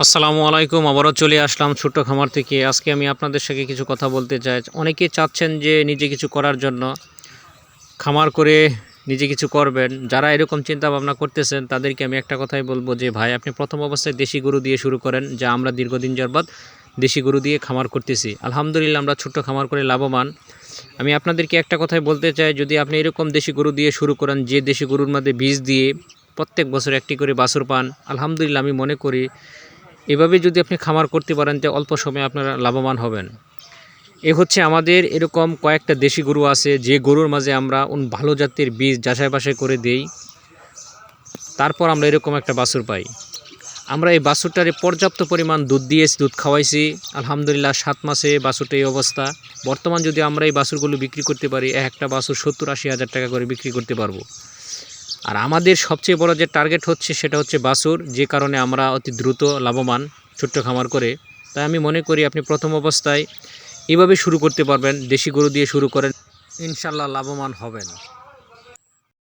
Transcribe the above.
আসসালামু আলাইকুম। আবারও চলে আসলাম ছোট্ট খামার থেকে। আজকে আমি আপনাদের সাথে কিছু কথা বলতে চাই। অনেকেই চাচ্ছেন যে নিজে কিছু করার জন্য, খামার করে নিজে কিছু করবেন। যারা এরকম চিন্তা ভাবনা করতেছেন তাদেরকে আমি একটা কথাই বলবো যে ভাই, আপনি প্রথম অবস্থায় দেশি গরু দিয়ে শুরু করেন। যা আমরা দীর্ঘদিন যাবত দেশি গরু দিয়ে খামার করতেছি, আলহামদুলিল্লাহ আমরা ছোট্ট খামার করে লাভবান। আমি আপনাদেরকে একটা কথাই বলতে চাই, যদি আপনি এরকম দেশি গরু দিয়ে শুরু করেন, যে দেশি গরুর মধ্যে বীজ দিয়ে প্রত্যেক বছর একটি করে বাছুর পান, আলহামদুলিল্লাহ আমি মনে করি এভাবে যদি আপনি খামার করতে পারেন তো অল্প সময়ে আপনারা লাভবান হবেন। এ হচ্ছে আমাদের এরকম কয়েকটা দেশি গরু আছে, যে গরুর মাঝে আমরা ভালো জাতের বীজ যাচাই বাছাই করে দেই, তারপর আমরা এরকম একটা বাছুর পাই। আমরা এই বাছুরটারে পর্যাপ্ত পরিমাণ দুধ দিয়েছি, দুধ খাওয়াইছি, আলহামদুলিল্লাহ 7 মাসে বাছুরটা এই অবস্থা। বর্তমান যদি আমরা এই বাছুরগুলো বিক্রি করতে পারি, একটা বাছুর 70-80 হাজার টাকা করে বিক্রি করতে পারবো। আর আমাদের সবচেয়ে বড় যে টার্গেট হচ্ছে সেটা হচ্ছে বাছুর, যে কারণে আমরা অতি দ্রুত লাভবান ছোট্ট খামার করে। তাই আমি মনে করি আপনি প্রথম অবস্থায় এভাবে শুরু করতে পারবেন, দেশি গরু দিয়ে শুরু করেন, ইনশাল্লাহ লাভবান হবেন।